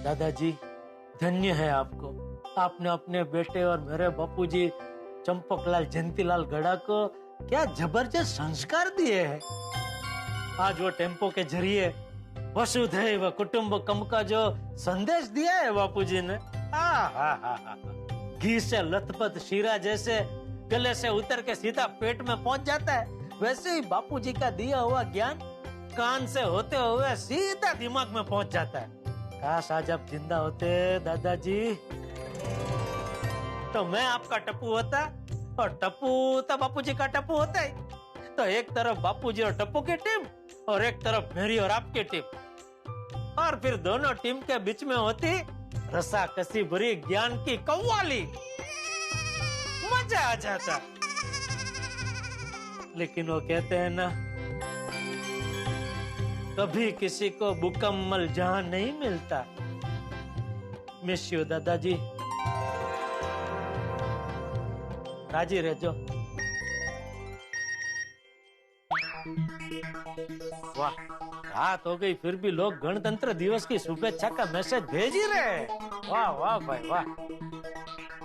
दादाजी धन्य है आपको, आपने अपने बेटे और मेरे बापूजी चंपकलाल जयंतीलाल गड़ा को क्या जबरदस्त संस्कार दिए हैं। आज वो टेम्पो के जरिए वसुधैव कुटुंबकम का जो संदेश दिया है बापूजी ने, घी से लथपथ शीरा जैसे गले से उतर के सीधा पेट में पहुंच जाता है, वैसे ही बापूजी का दिया हुआ ज्ञान कान से होते हुए सीधा दिमाग में पहुंच जाता है। काश आज आप जिंदा होते दादाजी, तो मैं आपका टप्पू होता और टप्पू तो बापूजी का टप्पू होता ही। तो एक तरफ बापूजी और टप्पू की टीम और एक तरफ मेरी और आपकी टीम, और फिर दोनों टीम के बीच में होती रसा कसी भरी ज्ञान की कव्वाली, मजा आ जाता। लेकिन वो कहते हैं ना, कभी किसी को मुकम्मल जहां नहीं मिलता। मिस यू दादाजी, राजी रहो। वाह, रात हो गई फिर भी लोग गणतंत्र दिवस की शुभेच्छा का मैसेज भेज ही रहे हैं। वाह वाह भाई वाह।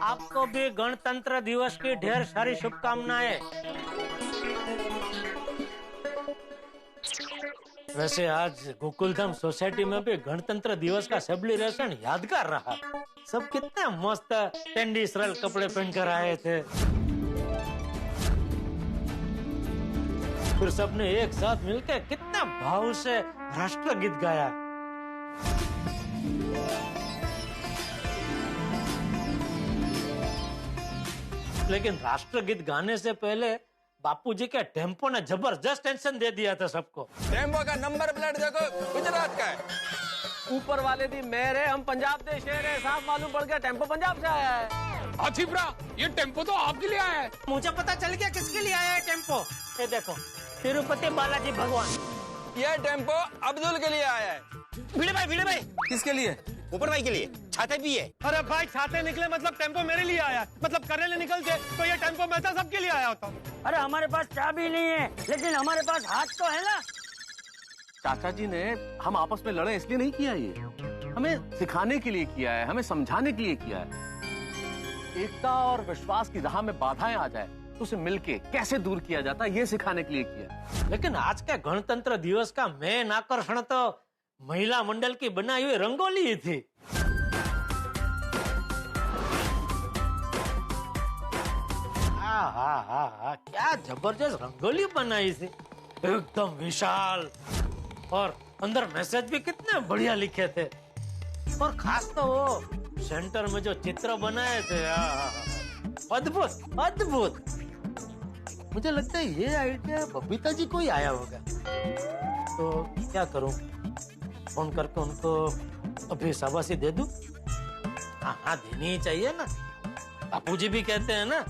आपको भी गणतंत्र दिवस की ढेर सारी शुभकामनाएं। वैसे आज गोकुलधाम सोसाइटी में भी गणतंत्र दिवस का सेलिब्रेशन यादगार रहा। सब कितने मस्त ट्रेडिशनल कपड़े पहनकर आए थे, फिर सबने एक साथ मिलकर कितना भाव से राष्ट्रगीत गाया। लेकिन राष्ट्रगीत गाने से पहले बापूजी के टेम्पो ने जबरदस्त टेंशन दे दिया था सबको। टेम्पो का नंबर प्लेट देखो, गुजरात का है। ऊपर वाले दी मेरे, हम पंजाब दे शेर है, साफ मालूम पड़ गया टेम्पो पंजाब से आया है। आथिफरा, ये टेम्पो तो आपके लिए आया है। मुझे पता चल गया किसके लिए आया है टेम्पो। ये देखो, तिरुपति बालाजी भगवान। ये टेम्पो अब्दुल के लिए आया है। भिड़े भाई। किसके लिए? ऊपर भाई के लिए। छाते भी है। अरे भाई छाते निकले मतलब टेम्पो मेरे लिए आया, मतलब करेले निकलते तो ये टेम्पो मैं तो सबके लिए आया होता। अरे हमारे पास चाबी नहीं है, लेकिन हमारे पास हाथ तो है ना। चाचा जी ने हम आपस में लड़े इसलिए नहीं किया, ये हमें सिखाने के लिए किया है, हमें समझाने के लिए किया है। एकता और विश्वास की राह में बाधाएं आ जाए तो उसे मिलके कैसे दूर किया जाता है, ये सिखाने के लिए किया। लेकिन आज के गणतंत्र दिवस का मेन आकर्षण तो महिला मंडल की बनाई हुई रंगोली थी। हाँ, क्या जबरदस्त रंगोली बनाई थी, एकदम विशाल, और अंदर मैसेज भी कितने बढ़िया लिखे थे। और खास तो वो सेंटर में जो चित्र बनाए थे, अद्भुत। मुझे लगता है ये आइडिया बबीता जी को ही आया होगा। तो क्या करूं, फोन करके उनको अभी शाबाशी दे दूं? हाँ, देनी ही चाहिए ना। बापूजी भी कहते हैं ना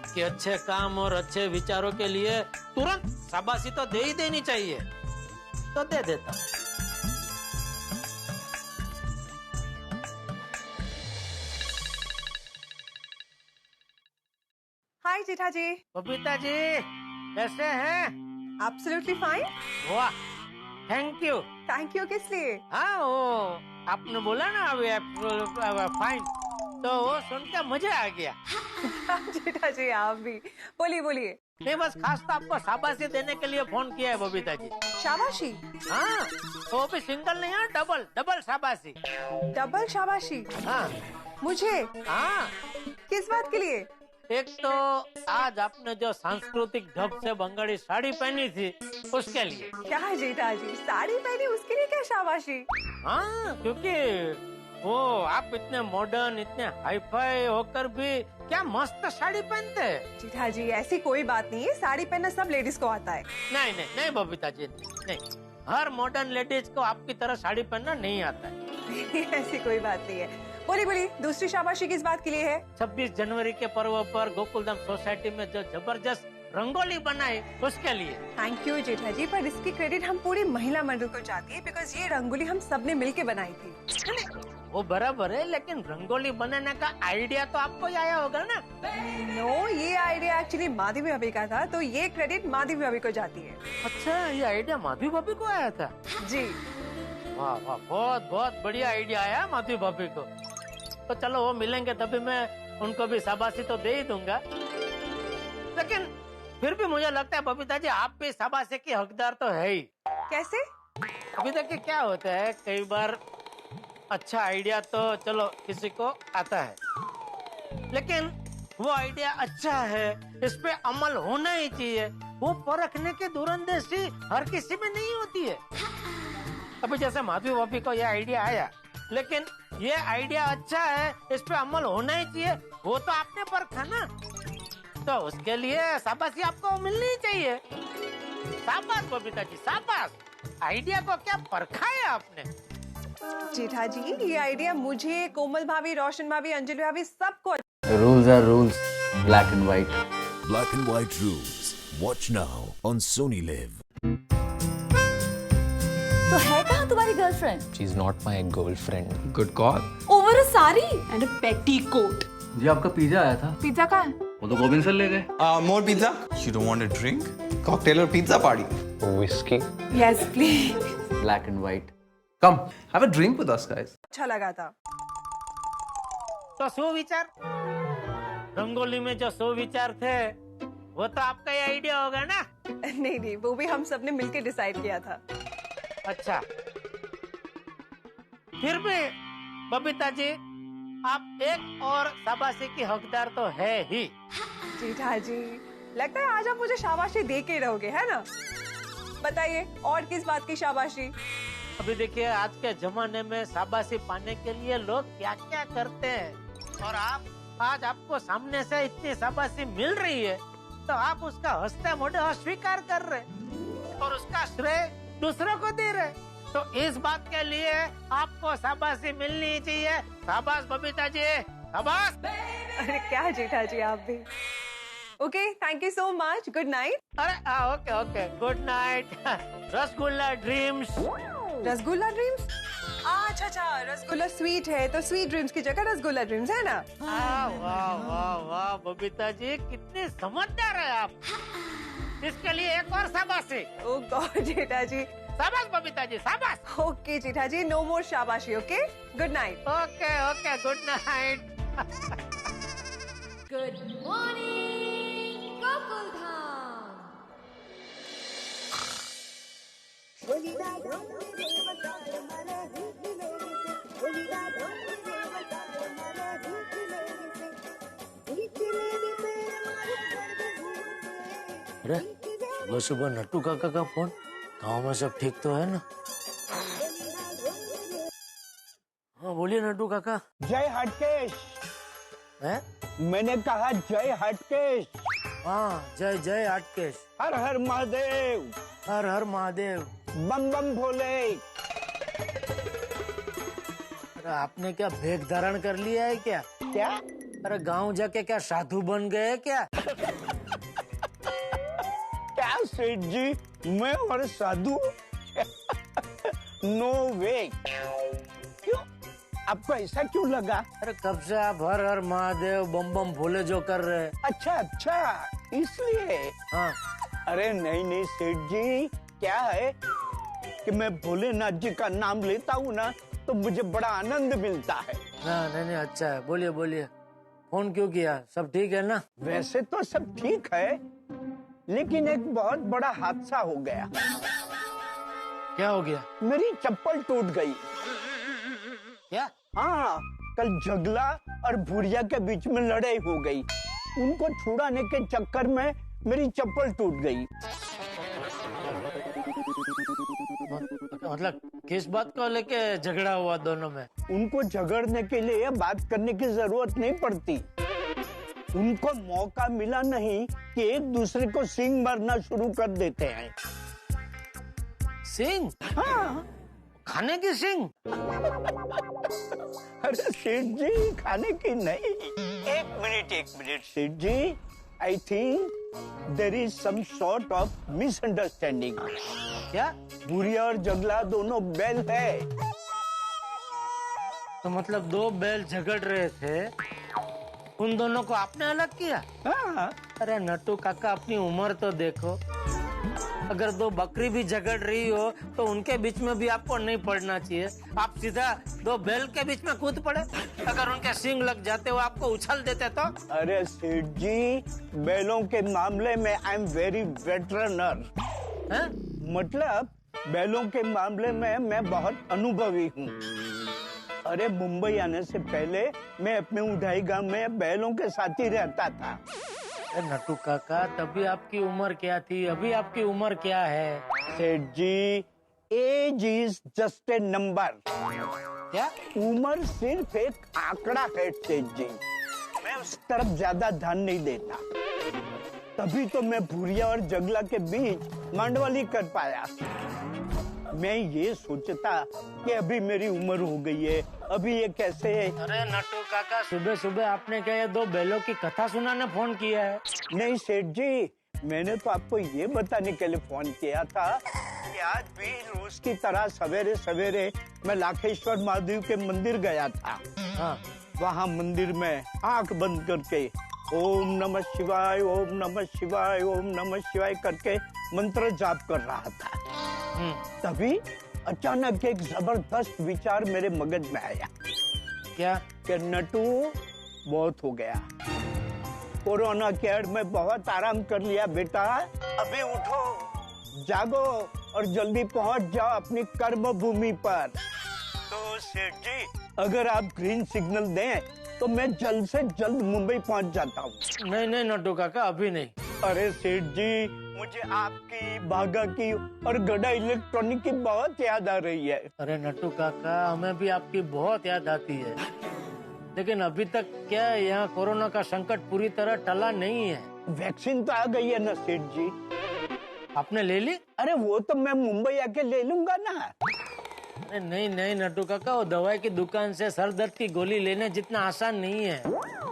कि अच्छे काम और अच्छे विचारों के लिए तुरंत शाबाशी तो दे ही देनी चाहिए, तो दे देता हूं। हाय जेठा जी। बबीता जी कैसे हैं? Absolutely fine. वाह, थैंक यू। थैंक यू किस लिए? हाँ, वो आपने बोला ना अभी फाइन, तो वो सुन के मजा आ गया। जेठा जी आप भी बोलिए। नहीं, बस खास तो आपको शाबाशी देने के लिए फोन किया है बबीता जी। शाबाशी? हाँ, वो भी सिंगल नहीं है, डबल शाबाशी। डबल शाबाशी? हाँ। मुझे? हाँ। किस बात के लिए? एक तो आज आपने जो सांस्कृतिक ढंग से बंगाली साड़ी पहनी थी, उसके लिए। क्या है जेठा जी, साड़ी पहनी उसके लिए क्या शाबाशी? हाँ, क्योंकि वो आप इतने मॉडर्न, इतने हाईफाई होकर भी क्या मस्त साड़ी पहनते हैं। जेठा जी ऐसी कोई बात नहीं है, साड़ी पहनना सब लेडीज को आता है। नहीं बबीता जी, नहीं, हर मॉडर्न लेडीज को आपकी तरह साड़ी पहनना नहीं आता है। ऐसी कोई बात नहीं है। बोली, दूसरी शाबाशी किस बात के लिए है? 26 जनवरी के पर्व पर गोकुलधाम सोसाइटी में जो जबरदस्त रंगोली बनाई, उसके लिए। थैंक यू जेठा जी, पर इसकी क्रेडिट हम पूरी महिला मंडल को जाती है, बिकॉज ये रंगोली हम सबने मिलके बनाई थी। वो बराबर है, लेकिन रंगोली बनाने का आइडिया तो आपको ही आया होगा ना? नो, ये आइडिया एक्चुअली माधवी भाभी का था, तो ये क्रेडिट माधवी भाभी को जाती है। अच्छा, ये आइडिया माधवी भाभी को आया था? जी। वाह वाह, बहुत बहुत बढ़िया आइडिया आया माधवी भाभी को। तो चलो वो मिलेंगे तभी मैं उनको भी शाबाशी तो दे ही दूंगा, लेकिन फिर भी मुझे लगता है बबीता जी आप भी शाबाशी की हकदार तो है ही। कैसे? अभी देखिए क्या होता है, कई बार अच्छा आइडिया तो चलो किसी को आता है, लेकिन वो आइडिया अच्छा है, इस पे अमल होना ही चाहिए, वो परखने की दूरंदेशी हर किसी में नहीं होती है। अभी जैसे माधवी भाभी को ये आइडिया आया, लेकिन ये आइडिया अच्छा है, इस पे अमल होना ही चाहिए, वो तो आपने परखा ना, तो उसके लिए शाबाशी आपको मिलनी ही चाहिए। शाबाश बबीता जी शाबाश, आइडिया को क्या परखा है आपने। जेठा जी ये आइडिया मुझे, कोमल भाभी, रोशन भाभी, अंजलि भाभी सबको। Rules are rules, black and white. Black and White Rules. Watch now on Sony Live. तो है कहाँ तुम्हारी girlfriend? She's not my girlfriend. Good call. Over a sari and a petticoat. जी आपका पिज्जा आया था। पिज्जा कहाँ है? वो तो गोविंद सर ले गए। More pizza? You don't want a drink? Cocktail or pizza party? Whiskey. Yes, please. Black and white. Come, have a drink with us, guys. अच्छा लगा था। तो सुविचार, रंगोली में जो सुविचार थे वो तो आपका ही आइडिया होगा ना। नहीं नहीं, वो भी हम सबने मिलकर डिसाइड किया था। अच्छा, फिर भी बबीता जी आप एक और शाबाशी की हकदार तो है ही। जेठा जी लगता है आज आप मुझे शाबाशी दे के रहोगे, है ना? बताइए और किस बात की शाबाशी? अभी देखिए आज के जमाने में शाबाशी पाने के लिए लोग क्या क्या करते हैं, और आप आज आपको सामने से इतनी शाबाशी मिल रही है तो आप उसका हंसते मोटे अस्वीकार कर रहे और उसका श्रेय दूसरों को दे रहे, तो इस बात के लिए आपको शाबाशी मिलनी ही चाहिए। शाबाश बबीता जी शाबाश। अरे क्या जेठा जी आप भी। Okay, thank you so much, good night. अरे okay okay, good night. Rasgulla dreams. Rasgulla dreams? अच्छा अच्छा, रसगुल्ला स्वीट है तो स्वीट ड्रीम्स की जगह रसगुल्ला ड्रीम्स है ना? वाह वाह वाह बबीता जी कितने समझदार है आप। इसके लिए एक और शाबाशी। ओ गॉड जेठा जी। शाबाश बबीता जी शाबाश। ओके जेठा जी, नो मोर शाबाशी। Okay, good night. Okay okay, good night. Good morning, Gokuldham. अरे सुबह सुबह नट्टू काका का फोन, गाँव में सब ठीक तो है ना? हाँ बोलिए नट्टू काका। जय हटकेश। है? मैंने कहा जय हटकेश। हाँ जय जय हटकेश। हर हर महादेव। हर हर महादेव। बम बम भोले। अरे आपने क्या भेद धारण कर लिया है क्या? क्या? अरे गांव जाके क्या साधु बन गए क्या? क्या सेठ जी, मैं और साधु? नो वे। क्यों, आपको ऐसा क्यों लगा? अरे कब से आप हर हर महादेव बम बम भोले जो कर रहे? अच्छा अच्छा, इसलिए। हाँ। अरे नहीं नहीं सेठ जी, क्या है कि मैं भोलेनाथ जी का नाम लेता हूँ ना तो मुझे बड़ा आनंद मिलता है। नहीं नहीं, अच्छा है, बोलिए बोलिए, फोन क्यों किया? सब ठीक है ना? वैसे तो सब ठीक है, लेकिन एक बहुत बड़ा हादसा हो गया। क्या हो गया? मेरी चप्पल टूट गई। क्या? हाँ, कल जगला और भूरिया के बीच में लड़ाई हो गई। उनको छुड़ाने के चक्कर में मेरी चप्पल टूट गई। मतलब किस बात को लेके झगड़ा हुआ दोनों में? उनको झगड़ने के लिए बात करने की जरूरत नहीं पड़ती। उनको मौका मिला नहीं कि एक दूसरे को सींग मारना शुरू कर देते हैं। सिंह? हाँ। खाने की सिंह? अरे सेठ जी, खाने की नहीं। एक minute Seth ji, I think there is some sort of misunderstanding. क्या? भूरिया और जगला दोनों बैल है। तो मतलब दो बैल झगड़ रहे थे, उन दोनों को आपने अलग किया? हाँ। अरे नट्टू काका अपनी उम्र तो देखो, अगर दो बकरी भी झगड़ रही हो तो उनके बीच में भी आपको नहीं पड़ना चाहिए। आप सीधा दो बैल के बीच में कूद पड़े। अगर उनके सींग लग जाते हो आपको उछल देते तो। अरे सेठ जी, बैलों के मामले में आई एम वेरी वेटरनर। मतलब बैलों के मामले में मैं बहुत अनुभवी हूँ। अरे मुंबई आने से पहले मैं अपने उठाई गांव में बैलों के साथ ही रहता था। नटू काका, तभी आपकी उम्र क्या थी, अभी आपकी उम्र क्या है? Seth ji, age is just a number. क्या? उम्र सिर्फ एक आंकड़ा है सेठ जी। मैं उस तरफ ज्यादा ध्यान नहीं देता, तभी तो मैं भूरिया और जगला के बीच मांडवाली कर पाया। मैं ये सोचता कि अभी मेरी उम्र हो गई है, अभी ये कैसे है। अरे नटू काका, सुबह सुबह आपने क्या ये दो बैलों की कथा सुनाने फोन किया है? नहीं सेठ जी, मैंने तो आपको ये बताने के लिए फोन किया था कि आज भी रोज की तरह सवेरे सवेरे मैं लाखेश्वर महादेव के मंदिर गया था। हाँ। वहाँ मंदिर में आंख बंद करके ओम नमः शिवाय, ओम नमः शिवाय, ओम नमः शिवाय करके मंत्र जाप कर रहा था। तभी अचानक एक जबरदस्त विचार मेरे मगज में आया। क्या? कि नटू, बहुत हो गया, कोरोना केयर में बहुत आराम कर लिया बेटा, अभी उठो, जागो और जल्दी पहुंच जाओ अपनी कर्म भूमि पर। तो सेठ जी, अगर आप ग्रीन सिग्नल दें तो मैं जल्द से जल्द मुंबई पहुंच जाता हूँ। नहीं नहीं नटू काका, अभी नहीं। अरे सेठ जी, मुझे आपकी, बागा की और गड़ा इलेक्ट्रॉनिक की बहुत याद आ रही है। अरे नटू काका, हमें भी आपकी बहुत याद आती है, लेकिन अभी तक क्या है, यहाँ कोरोना का संकट पूरी तरह टला नहीं है। वैक्सीन तो आ गई है ना सेठ जी? आपने ले ली? अरे वो तो मैं मुंबई आके ले लूंगा ना। अरे नहीं नहीं नटू काका, वो दवाई की दुकान से सर दर्द की गोली लेने जितना आसान नहीं है।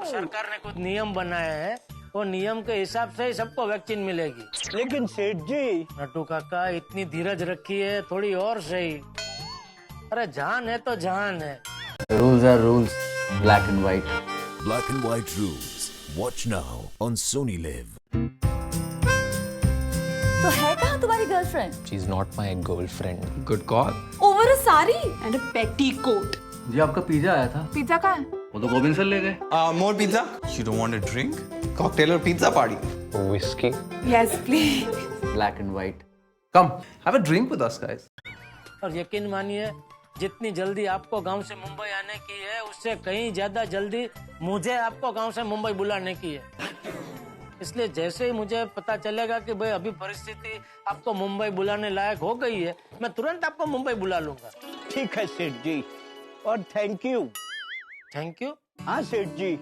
सरकार ने कुछ नियम बनाया है, वो नियम के हिसाब से ही सबको वैक्सीन मिलेगी। लेकिन सेठ जी, नटू काका इतनी धीरज रखी है, थोड़ी और सही। अरे जान है तो जान है। Rules are rules, black and white. Black and White Rules. Watch now on Sony Live. तो है कहाँ तुम्हारी girlfriend? She is not my girlfriend. Good call. Over a sari and a petticoat. जी आपका पिज्जा आया था। पिज्जा कहाँ है? वो तो गोविंद सर ले गए। More pizza. You don't want a drink? Cocktail or pizza party? Whisky. Yes please. Black and white. Come, have a drink with us, guys. और यकीन मानिए, जितनी जल्दी आपको गांव से मुंबई आने की है, उससे कहीं ज्यादा जल्दी मुझे आपको गांव से मुंबई बुलाने की है। इसलिए जैसे ही मुझे पता चलेगा कि भाई अभी परिस्थिति आपको मुंबई बुलाने लायक हो गई है, मैं तुरंत आपको मुंबई बुला लूंगा। ठीक है सेठ जी, और थैंक यू। Thank you? हाँ सेठ जी,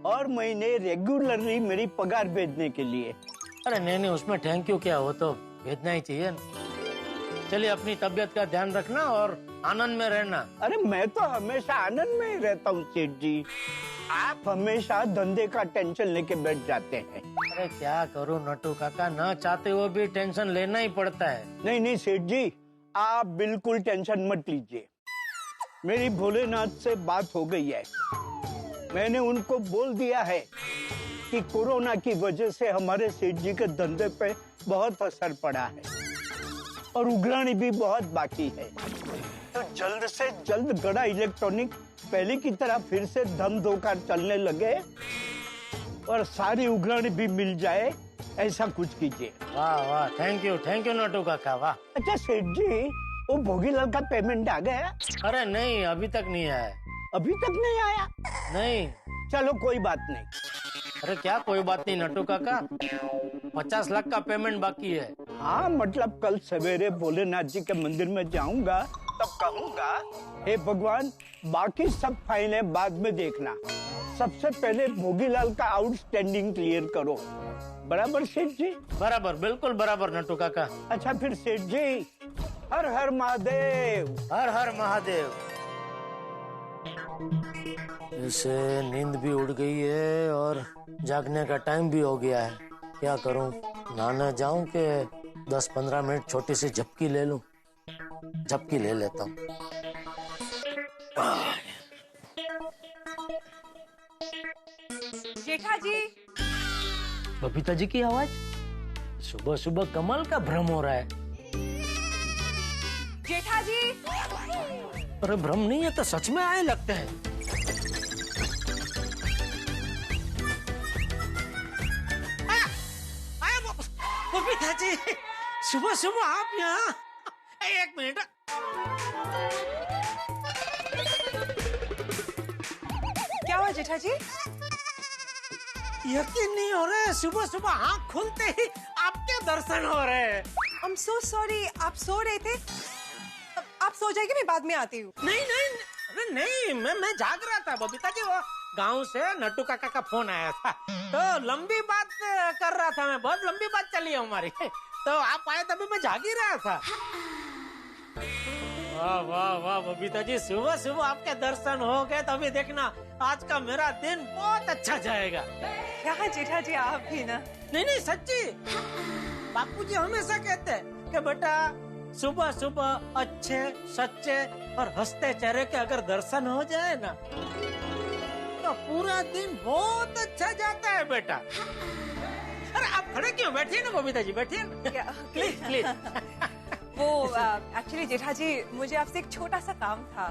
और महीने रेगुलरली मेरी पगार भेजने के लिए। अरे नहीं नहीं, उसमें थैंक यू क्या, हो तो भेजना ही चाहिए ना। चलिए, अपनी तबीयत का ध्यान रखना और आनंद में रहना। अरे मैं तो हमेशा आनंद में ही रहता हूँ सेठ जी, आप हमेशा धंधे का टेंशन लेके बैठ जाते हैं। अरे क्या करूं नटू काका, ना चाहते हुए भी टेंशन लेना ही पड़ता है। नहीं नहीं सेठ जी, आप बिल्कुल टेंशन मत लीजिए। मेरी भोलेनाथ से बात हो गई है, मैंने उनको बोल दिया है कि कोरोना की वजह से हमारे सेठ जी के धंधे पे बहुत असर पड़ा है और उघराणी भी बहुत बाकी है। तो जल्द से जल्द गड़ा इलेक्ट्रॉनिक पहले की तरह फिर से धम धोकर चलने लगे और सारी उघराणी भी मिल जाए, ऐसा कुछ कीजिए। वाह वाह, थैंक यू नटू काका, वाह। अच्छा सेठ जी, वो भोगीलाल का पेमेंट आ गया? अरे नहीं, अभी तक नहीं आया। अभी तक नहीं आया? नहीं। चलो कोई बात नहीं। अरे क्या कोई बात नहीं नटू काका, 50 लाख का पेमेंट बाकी है। हाँ मतलब कल सवेरे भोलेनाथ जी के मंदिर में जाऊंगा, तब कहूंगा, हे भगवान, बाकी सब फाइलें बाद में देखना, सबसे पहले भोगीलाल का आउटस्टैंडिंग क्लियर करो। बराबर सेठ जी? बराबर, बिल्कुल बराबर नटू काका। अच्छा फिर सेठ जी, हर हर महादेव। हर हर महादेव। इसे नींद भी उड़ गई है और जागने का टाइम भी हो गया है। क्या करूं, नहाने जाऊं कि 10-15 मिनट छोटी सी झपकी ले लूं? झपकी ले लेता हूं। शेखा जी। बबीता जी की आवाज? सुबह सुबह कमल का भ्रम हो रहा है। जेठा जी, अरे भ्रम नहीं है तो सच में आए लगते हैं। बबीता जी, सुबह सुबह आप यहाँ? एक मिनट। क्या हुआ जेठा जी? यकीन नहीं हो रहा है, सुबह सुबह आँख खुलते ही आपके दर्शन हो रहे हैं। I'm so sorry, आप सो रहे थे? आप सो जाइए, मैं बाद में आती हूँ। नहीं नहीं, अरे नहीं, मैं जाग रहा था बबीता जी। वो गांव से नट्टू काका का फोन आया था, तो लंबी बात कर रहा था मैं, बहुत लंबी बात चली है हमारी। तो आप आए तभी मैं जाग ही रहा था। वाह वाह वाह बबीता जी, सुबह सुबह आपके दर्शन हो गए, तभी देखना आज का मेरा दिन बहुत अच्छा जाएगा। क्या जेठा जी, आप भी ना? नहीं नहीं, सच्ची। बापूजी हमेशा कहते हैं कि बेटा सुबह सुबह अच्छे सच्चे और हंसते चेहरे के अगर दर्शन हो जाए ना तो पूरा दिन बहुत अच्छा जाता है बेटा। अरे आप खड़े क्यों? बैठिए ना बबीता जी, बैठिए। Please please. वो एक्चुअली जेठा जी, मुझे आपसे एक छोटा सा काम था।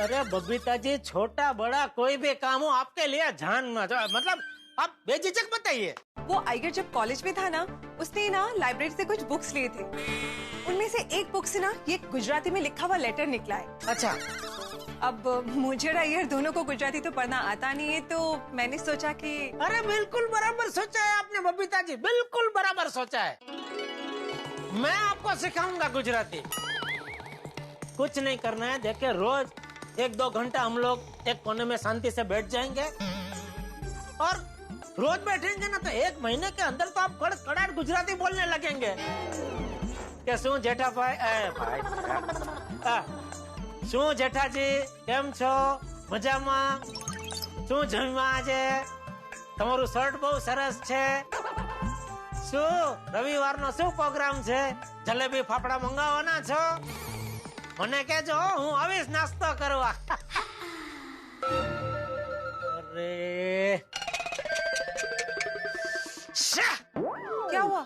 अरे बबीता जी, छोटा बड़ा कोई भी काम हो आपके लिए जान मतलब आप बेझिझक बताइए। वो आइगर जब कॉलेज में था ना, उसने ना लाइब्रेरी से कुछ बुक्स लिए थे। उनमें से एक बुक से ना ये गुजराती में लिखा हुआ लेटर निकला है। अच्छा। अब मुझे और आइगर दोनों को गुजराती तो पढ़ना आता नहीं है, तो मैंने सोचा कि अरे बिल्कुल बराबर सोचा है आपने बबीता जी, बिल्कुल बराबर सोचा है। मैं आपको सिखाऊंगा गुजराती। कुछ नहीं करना है, देखिए रोज 1-2 घंटा हम लोग एक कोने में शांति से बैठ जाएंगे और रोज बैठेंगे ना तो 1 महीने के अंदर तो आप कड़ाट गुजराती बोलने लगेंगे। क्या जेठा भाई शू जेठाजी केम छो? मजामा? शू जम्या आजे? तमारू शर्ट बहुत सरस छे। शू रविवारनो शू प्रोग्राम छे? जलेबी फाफड़ा मंगाववाना छो? मने कहेजो, हूँ आवीश नास्तो करवा। अरे क्या हुआ?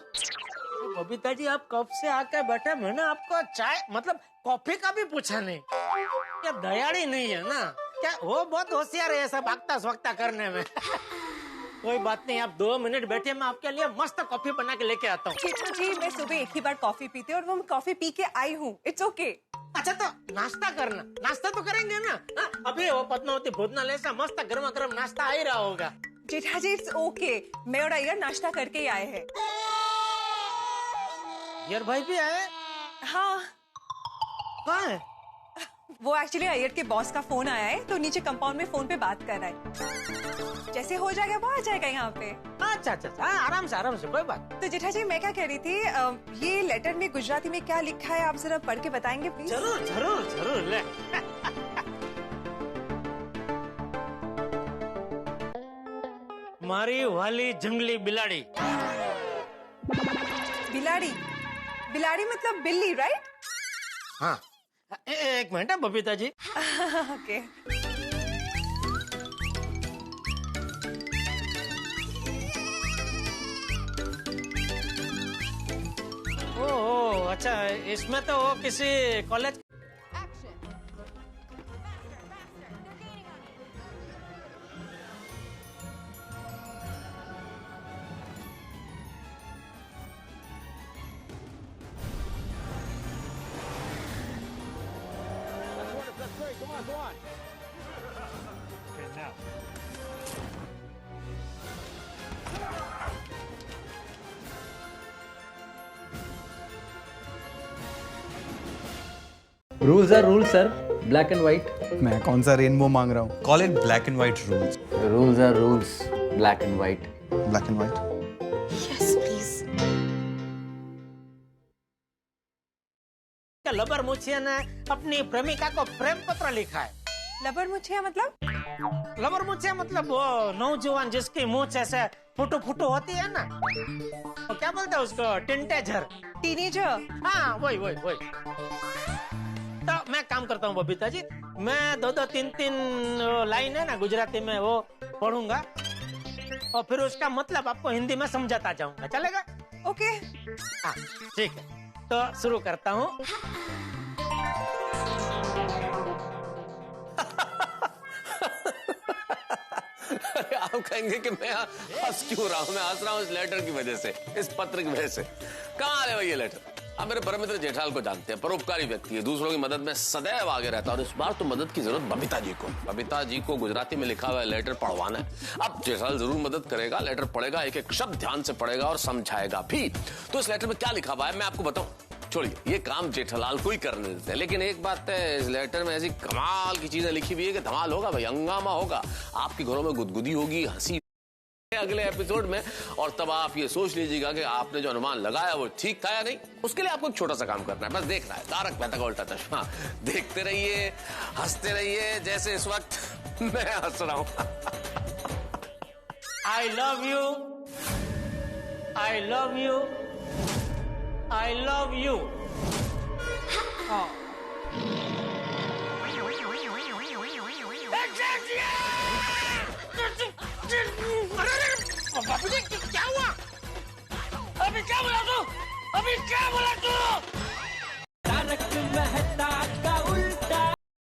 बबीता जी, आप कब से आके बैठे, मैंने आपको चाय मतलब कॉफी का भी पूछा नहीं। क्या दयाड़ी नहीं है ना क्या? वो बहुत होशियार है ऐसा भागता स्वगता करने में। कोई बात नहीं, आप 2 मिनट बैठे, मैं आपके लिए मस्त कॉफी बना के लेके आता हूँ। जेठा जी, मैं सुबह एक ही बार कॉफी पीती हूँ और वो मैं कॉफी पी के आई हूँ। It's okay. अच्छा तो नाश्ता करना, नाश्ता तो करेंगे ना? अभी वो पद्मावती भोजनालय से मस्त गर्मा गर्म नाश्ता आ ही रहा होगा। जेठा जी, इट्स ओके, मैं और आइगर नाश्ता करके ही आए हैं। यार भाई भी आए? हाँ। कहाँ है? वो एक्चुअली अय्यर के बॉस का फोन आया है, तो नीचे कंपाउंड में फोन पे बात कर रहा है। जैसे हो जाएगा वो आ जाएगा यहाँ पे। अच्छा अच्छा, आराम से कोई बात। तो जेठा जी, मैं क्या कह रही थी, ये लेटर में गुजराती में क्या लिखा है, आप जरा पढ़ के बताएंगे प्लीज? जरूर जरूर जरूर। ले मारी वाली जंगली बिलाड़ी। बिलाड़ी? बिलाड़ी मतलब बिल्ली, राइट? हाँ। एक minute Babita ji. Okay. Oh अच्छा, इसमें तो वो किसी college rules are rules sir, black and white. मैं कौन सा रेनबो मांग रहा हूँ? Call it black and white rules. Rules are rules, black and white. Black and white. Yes please. लबर मुछिया ने अपनी प्रेमिका को प्रेम पत्र लिखा है। लबर मुछिया मतलब? लबर मुछिया मतलब वो नौजवान जिसकी मूछ ऐसे फुटू फुटू होती है ना, तो क्या बोलते हैं उसको? टिंटेजर। टीनेजर? हाँ वही वही वही। तो मैं काम करता हूँ बबीता जी, मैं 2-3 लाइन है ना गुजराती में वो पढ़ूंगा और फिर उसका मतलब आपको हिंदी में समझाता जाऊंगा, चलेगा? ओके। हाँ ठीक है, तो शुरू करता हूँ। आप कहेंगे कि मैं हंस क्यों रहा हूं? मैं हंस रहा हूं इस लेटर की वजह से, इस पत्र की वजह से। कहाँ है भाई ये लेटर? आप मेरे परम मित्र जेठालाल को जानते हैं, परोपकारी व्यक्ति है, दूसरों की मदद में सदैव आगे रहता है, और इस बार तो मदद की जरूरत बबीता जी को। बबीता जी को गुजराती में लिखा हुआ लेटर पढ़वाना है। अब जेठालाल जरूर मदद करेगा, लेटर पढ़ेगा, एक एक शब्द ध्यान से पढ़ेगा और समझाएगा भी। तो इस लेटर में क्या लिखा हुआ है मैं आपको बताऊं? छोड़िए, ये काम जेठालाल को ही करने देते हैं, लेकिन एक बात है, इस लेटर में ऐसी कमाल की चीजें लिखी हुई है कि धमाल होगा भाई, हंगामा होगा, आपके घरों में गुदगुदी होगी, हंसी अगले एपिसोड में, और तब आप ये सोच लीजिएगा कि आपने जो अनुमान लगाया वो ठीक था या नहीं। उसके लिए आपको एक छोटा सा काम करना है, बस देखना है, तारक मेहता का उल्टा चश्मा। देखते रहिए, हंसते रहिए, जैसे इस वक्त मैं हंस रहा हूं। I love you, I love you, I love you. अभी क्या बोला तू? अभी क्या बोला तू?